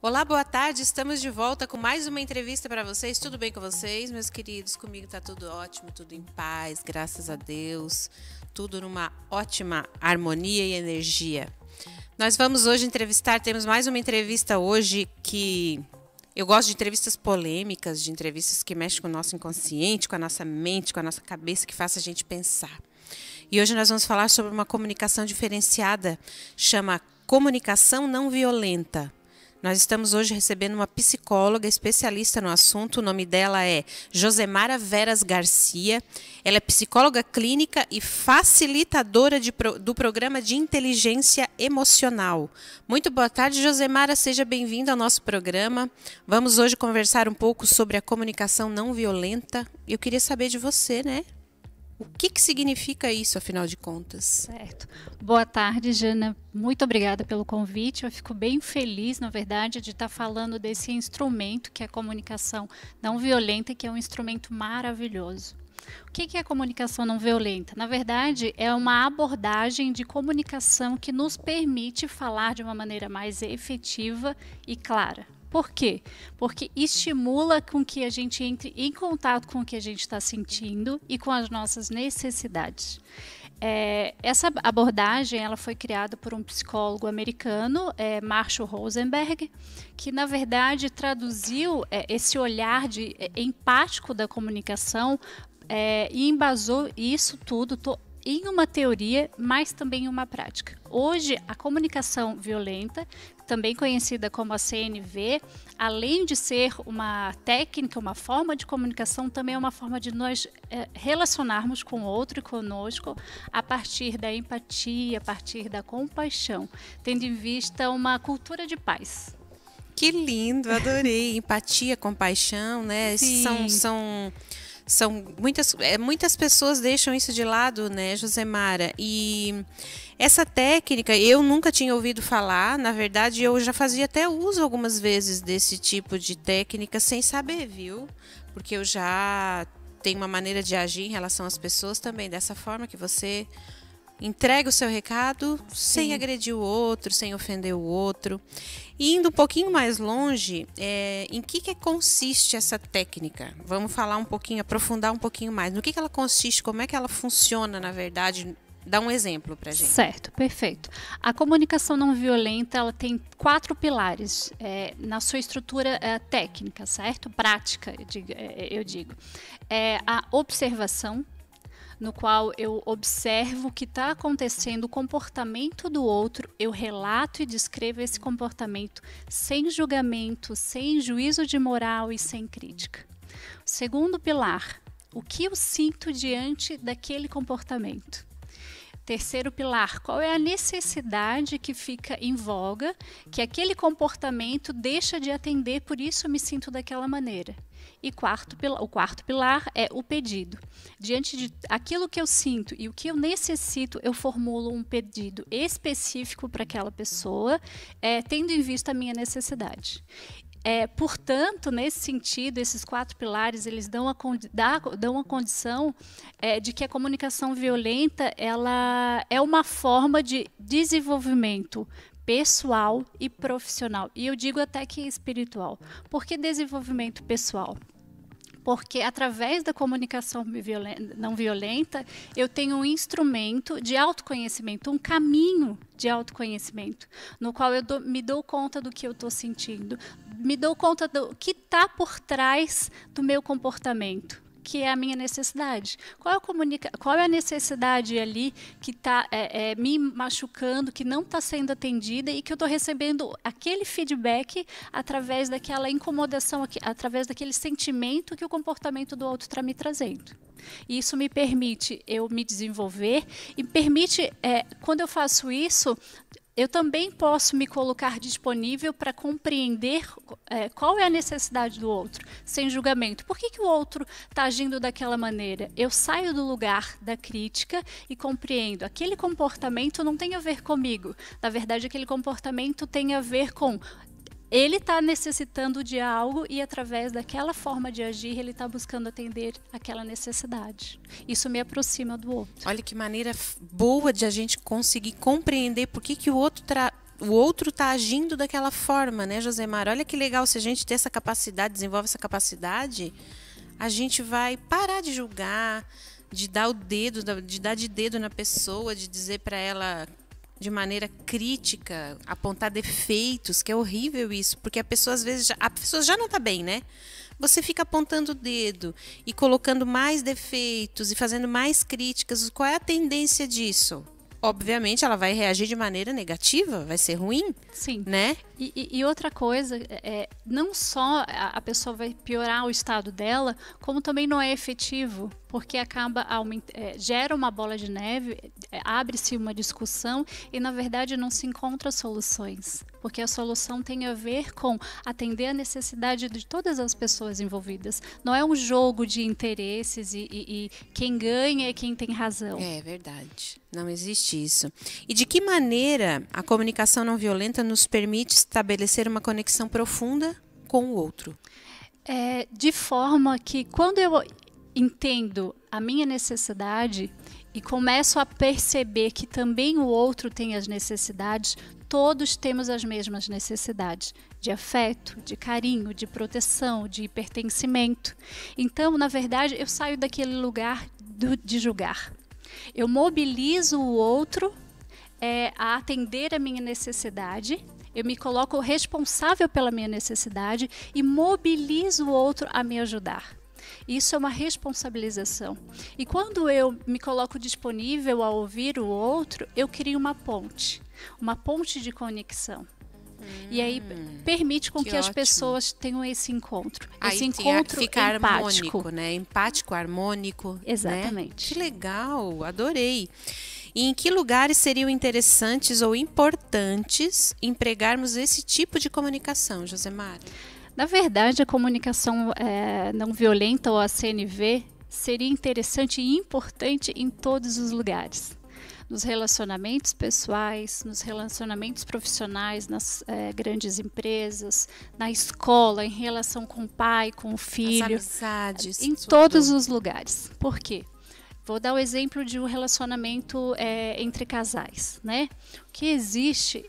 Olá, boa tarde. Estamos de volta com mais uma entrevista para vocês. Tudo bem com vocês, meus queridos? Comigo tá tudo ótimo, tudo em paz, graças a Deus. Tudo numa ótima harmonia e energia. Nós vamos hoje temos mais uma entrevista hoje que eu gosto de entrevistas polêmicas, de entrevistas que mexem com o nosso inconsciente, com a nossa mente, com a nossa cabeça, que faça a gente pensar. E hoje nós vamos falar sobre uma comunicação diferenciada, chama comunicação não violenta. Nós estamos hoje recebendo uma psicóloga especialista no assunto. O nome dela é Josemara Veras Garcia. Ela é psicóloga clínica e facilitadora do programa de inteligência emocional. Muito boa tarde, Josemara. Seja bem-vinda ao nosso programa. Vamos hoje conversar um pouco sobre a comunicação não violenta. Eu queria saber de você, né? O que significa isso, afinal de contas? Certo. Boa tarde, Jana. Muito obrigada pelo convite. Eu fico bem feliz, na verdade, de estar falando desse instrumento que é a comunicação não violenta, que é um instrumento maravilhoso. O que é a comunicação não violenta? Na verdade, é uma abordagem de comunicação que nos permite falar de uma maneira mais efetiva e clara. Por quê? Porque estimula com que a gente entre em contato com o que a gente está sentindo e com as nossas necessidades. Essa abordagem ela foi criada por um psicólogo americano, Marshall Rosenberg, que na verdade traduziu esse olhar empático da comunicação e embasou isso tudo em uma teoria, mas também em uma prática. Hoje, a comunicação violenta, também conhecida como a CNV, além de ser uma técnica, uma forma de comunicação, também é uma forma de nós relacionarmos com o outro e conosco a partir da empatia, a partir da compaixão, tendo em vista uma cultura de paz. Que lindo, adorei. Empatia, compaixão, né? Sim. São muitas pessoas deixam isso de lado, né, Josemara? E essa técnica eu nunca tinha ouvido falar. Na verdade, eu já fazia até uso algumas vezes desse tipo de técnica sem saber, viu? Porque eu já tenho uma maneira de agir em relação às pessoas também, dessa forma que você entrega o seu recado sem agredir o outro, sem ofender o outro. E indo um pouquinho mais longe, em que consiste essa técnica? Vamos falar um pouquinho, aprofundar um pouquinho mais. No que ela consiste, como é que ela funciona, na verdade? Dá um exemplo pra gente. Certo, perfeito. A comunicação não violenta, ela tem 4 pilares na sua estrutura técnica, certo? Prática, eu digo. A observação, no qual eu observo o que está acontecendo, o comportamento do outro, eu relato e descrevo esse comportamento sem julgamento, sem juízo de moral e sem crítica. O segundo pilar, o que eu sinto diante daquele comportamento. Terceiro pilar, qual é a necessidade que fica em voga, que aquele comportamento deixa de atender, por isso eu me sinto daquela maneira. E o quarto pilar é o pedido. Diante de aquilo que eu sinto e o que eu necessito, eu formulo um pedido específico para aquela pessoa, tendo em vista a minha necessidade. Portanto, nesse sentido, esses 4 pilares eles dão a condição de que a comunicação violenta ela é uma forma de desenvolvimento pessoal e profissional. E eu digo até que espiritual. Por que desenvolvimento pessoal? Porque através da comunicação não violenta, eu tenho um instrumento de autoconhecimento, um caminho de autoconhecimento, no qual eu me dou conta do que eu estou sentindo, me dou conta do que está por trás do meu comportamento, que é a minha necessidade. Qual é a necessidade ali que está me machucando, que não está sendo atendida e que eu estou recebendo aquele feedback através daquela incomodação, através daquele sentimento que o comportamento do outro está me trazendo. E isso me permite eu me desenvolver e permite, quando eu faço isso, eu também posso me colocar disponível para compreender qual é a necessidade do outro, sem julgamento. Por que o outro está agindo daquela maneira? Eu saio do lugar da crítica e compreendo. Aquele comportamento não tem a ver comigo. Na verdade, aquele comportamento tem a ver com ele está necessitando de algo e através daquela forma de agir ele está buscando atender aquela necessidade. Isso me aproxima do outro. Olha que maneira boa de a gente conseguir compreender por que o outro o outro está agindo daquela forma, né, Josemar? Olha que legal, se a gente ter essa capacidade, desenvolve essa capacidade, a gente vai parar de julgar, de dar de dedo na pessoa, de dizer para ela de maneira crítica, apontar defeitos, que é horrível isso, porque a pessoa às vezes a pessoa já não está bem, né? Você fica apontando o dedo e colocando mais defeitos e fazendo mais críticas. Qual é a tendência disso? Obviamente, ela vai reagir de maneira negativa, vai ser ruim, Sim. né? E outra coisa, não só a pessoa vai piorar o estado dela, como também não é efetivo, porque gera uma bola de neve, abre-se uma discussão e, na verdade, não se encontra soluções. Porque a solução tem a ver com atender a necessidade de todas as pessoas envolvidas. Não é um jogo de interesses e quem ganha é quem tem razão. É verdade. Não existe isso. E de que maneira a comunicação não violenta nos permite estabelecer uma conexão profunda com o outro? De forma que, quando eu entendo a minha necessidade e começo a perceber que também o outro tem as necessidades, todos temos as mesmas necessidades de afeto, de carinho, de proteção, de pertencimento. Então, na verdade, eu saio daquele lugar de julgar. Eu mobilizo o outro a atender a minha necessidade, eu me coloco responsável pela minha necessidade e mobilizo o outro a me ajudar. Isso é uma responsabilização. E quando eu me coloco disponível a ouvir o outro, eu crio uma ponte de conexão. E aí permite com que as pessoas tenham esse encontro. Aí esse encontro fica empático. Harmônico, né? Empático, harmônico. Exatamente. Né? Que legal, adorei. E em que lugares seriam interessantes ou importantes empregarmos esse tipo de comunicação, Josemar? Na verdade, a comunicação não violenta, ou a CNV, seria interessante e importante em todos os lugares. Nos relacionamentos pessoais, nos relacionamentos profissionais, nas grandes empresas, na escola, em relação com o pai, com o filho. As amizades. Em todos os lugares. Por quê? Vou dar o exemplo de um relacionamento entre casais, né? O que existe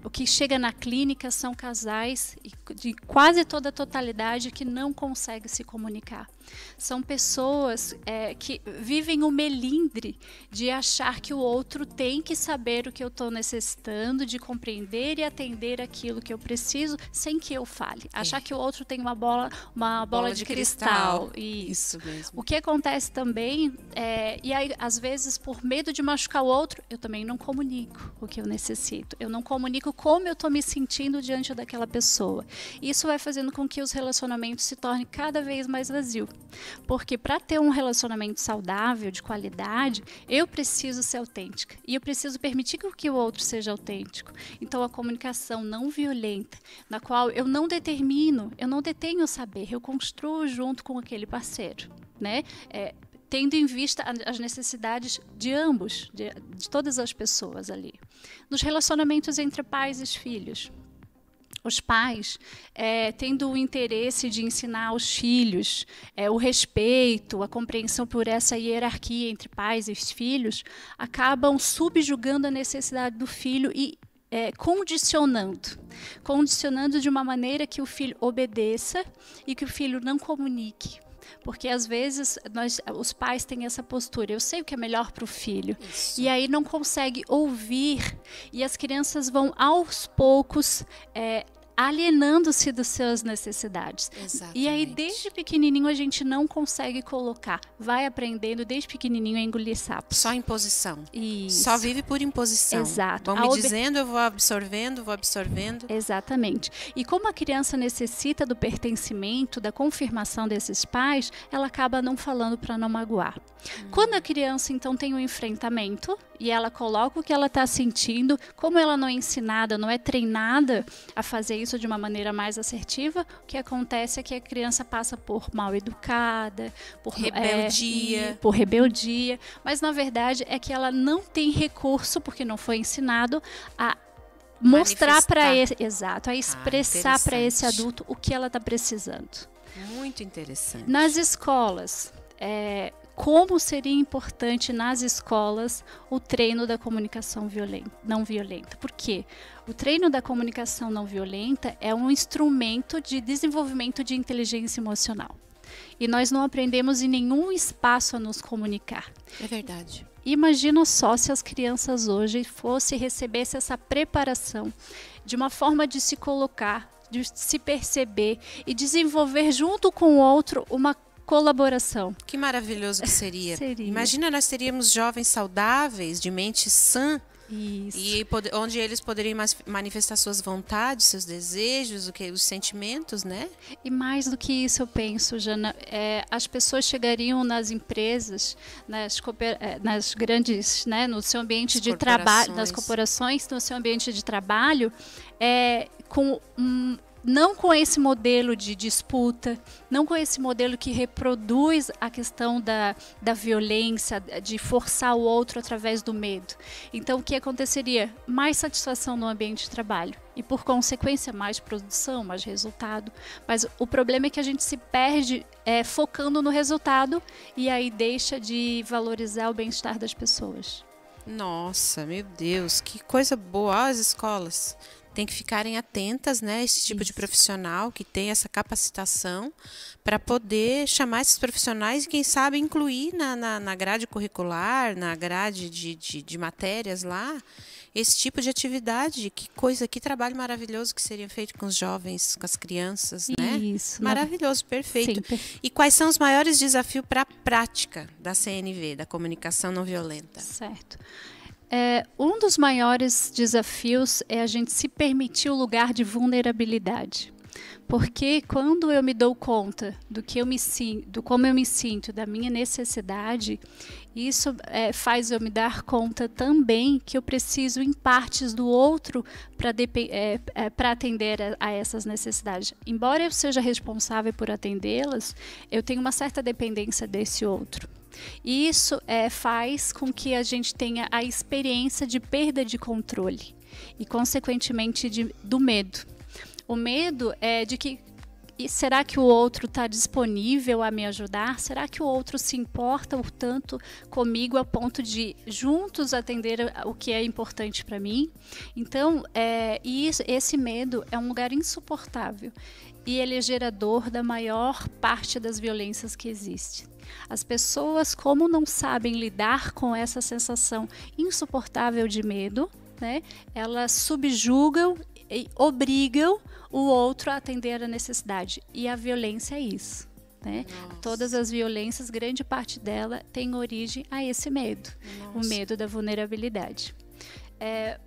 o que chega na clínica são casais de quase toda a totalidade que não conseguem se comunicar. São pessoas que vivem o melindre de achar que o outro tem que saber o que eu estou necessitando, de compreender e atender aquilo que eu preciso sem que eu fale. Achar que o outro tem uma bola de cristal. Isso mesmo. O que acontece também e aí, às vezes, por medo de machucar o outro, eu também não comunico o que eu necessito. Eu não comunico como eu estou me sentindo diante daquela pessoa. Isso vai fazendo com que os relacionamentos se tornem cada vez mais vazios. Porque para ter um relacionamento saudável, de qualidade, eu preciso ser autêntica. E eu preciso permitir que o outro seja autêntico. Então, a comunicação não violenta, na qual eu não detenho o saber, eu construo junto com aquele parceiro, né? Tendo em vista as necessidades de ambos, de todas as pessoas ali. Nos relacionamentos entre pais e filhos, os pais, tendo o interesse de ensinar aos filhos o respeito, a compreensão por essa hierarquia entre pais e filhos, acabam subjugando a necessidade do filho e condicionando de uma maneira que o filho obedeça e que o filho não comunique. Porque às vezes os pais têm essa postura, eu sei o que é melhor para o filho. Isso. E aí não consegue ouvir e as crianças vão aos poucos alienando-se das suas necessidades. Exatamente. E aí desde pequenininho a gente não consegue colocar, vai aprendendo desde pequenininho a engolir sapos. Só imposição. Isso. Só vive por imposição. Exato. Vão me dizendo, eu vou absorvendo. Exatamente. E como a criança necessita do pertencimento, da confirmação desses pais, ela acaba não falando para não magoar. Quando a criança então tem um enfrentamento e ela coloca o que ela está sentindo, como ela não é ensinada, não é treinada a fazer isso de uma maneira mais assertiva, o que acontece é que a criança passa por mal educada, por rebeldia, mas na verdade é que ela não tem recurso, porque não foi ensinado a mostrar para a expressar para esse adulto o que ela está precisando. Muito interessante. Nas escolas, como seria importante nas escolas o treino da comunicação não violenta. Por quê? O treino da comunicação não violenta é um instrumento de desenvolvimento de inteligência emocional. E nós não aprendemos em nenhum espaço a nos comunicar. É verdade. Imagina só se as crianças hoje recebessem essa preparação de uma forma de se colocar, de se perceber e desenvolver junto com o outro uma colaboração. Que maravilhoso que seria. Seria. Imagina, nós teríamos jovens saudáveis, de mente sã, Isso. e onde eles poderiam manifestar suas vontades, seus desejos, os sentimentos, né? E mais do que isso, eu penso, Jana, as pessoas chegariam nas empresas, nas grandes, né, no seu ambiente de trabalho, nas corporações, no seu ambiente de trabalho, não com esse modelo de disputa, não com esse modelo que reproduz a questão da violência, de forçar o outro através do medo. Então, o que aconteceria? Mais satisfação no ambiente de trabalho e, por consequência, mais produção, mais resultado. Mas o problema é que a gente se perde focando no resultado e aí deixa de valorizar o bem-estar das pessoas. Nossa, meu Deus, que coisa boa. As escolas tem que ficarem atentas, né, a esse tipo de profissional que tem essa capacitação para poder chamar esses profissionais e, quem sabe, incluir na grade curricular, na grade de matérias lá, esse tipo de atividade. Que coisa, que trabalho maravilhoso que seria feito com os jovens, com as crianças, né? Isso. Maravilhoso, perfeito. Sim. E quais são os maiores desafios para a prática da CNV, da comunicação não violenta? Certo. Um dos maiores desafios é a gente se permitir o lugar de vulnerabilidade. Porque quando eu me dou conta do como eu me sinto, da minha necessidade, isso faz eu me dar conta também que eu preciso em partes do outro para atender a essas necessidades. Embora eu seja responsável por atendê-las, eu tenho uma certa dependência desse outro. E isso faz com que a gente tenha a experiência de perda de controle e, consequentemente, do medo. O medo é de que será que o outro está disponível a me ajudar? Será que o outro se importa o tanto comigo a ponto de juntos atender o que é importante para mim? Então, esse medo é um lugar insuportável e ele é gerador da maior parte das violências que existem. As pessoas, como não sabem lidar com essa sensação insuportável de medo, né, elas subjugam e obrigam o outro a atender a necessidade. E a violência é isso. Né? Todas as violências, grande parte dela tem origem a esse medo. Nossa. O medo da vulnerabilidade.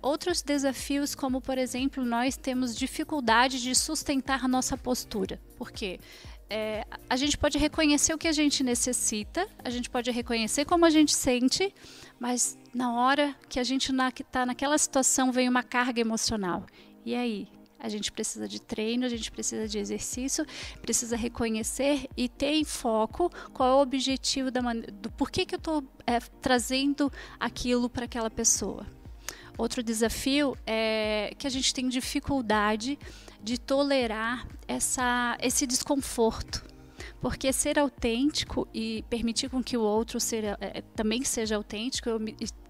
Outros desafios, como por exemplo, nós temos dificuldade de sustentar nossa postura. Por quê? A gente pode reconhecer o que a gente necessita, a gente pode reconhecer como a gente sente, mas na hora que a gente está naquela situação vem uma carga emocional. E aí? A gente precisa de treino, a gente precisa de exercício, precisa reconhecer e ter em foco qual é o objetivo do porquê que eu estou trazendo aquilo para aquela pessoa. Outro desafio é que a gente tem dificuldade de tolerar esse desconforto. Porque ser autêntico e permitir com que o outro também seja autêntico,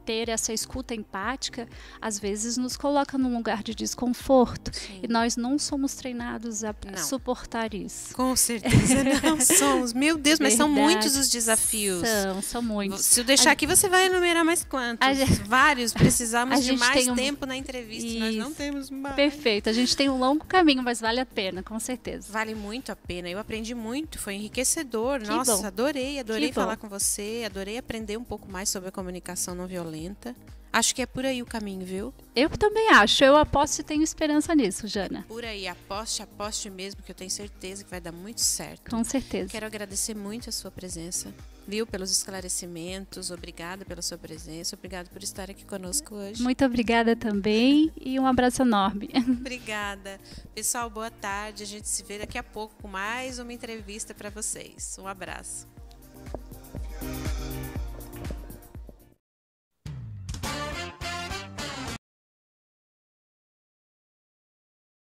ter essa escuta empática, às vezes nos coloca num lugar de desconforto. Sim. E nós não somos treinados a suportar isso. Com certeza não somos. Meu Deus, mas são muitos os desafios. São muitos. Se eu deixar aqui, você vai enumerar mais quantos? Vários. Precisamos de mais tempo na entrevista. Isso. Nós não temos mais. Perfeito. A gente tem um longo caminho, mas vale a pena, com certeza. Vale muito a pena. Eu aprendi muito. Foi enriquecedor. Nossa, bom. Adorei falar com você. Adorei aprender um pouco mais sobre a comunicação não violenta. Acho que é por aí o caminho, viu? Eu também acho. Eu aposto e tenho esperança nisso, Jana. Por aí, aposte mesmo, que eu tenho certeza que vai dar muito certo. Com certeza. Quero agradecer muito a sua presença, viu? Pelos esclarecimentos. Obrigada pela sua presença. Obrigada por estar aqui conosco hoje. Muito obrigada também e um abraço enorme. Obrigada. Pessoal, boa tarde. A gente se vê daqui a pouco com mais uma entrevista para vocês. Um abraço.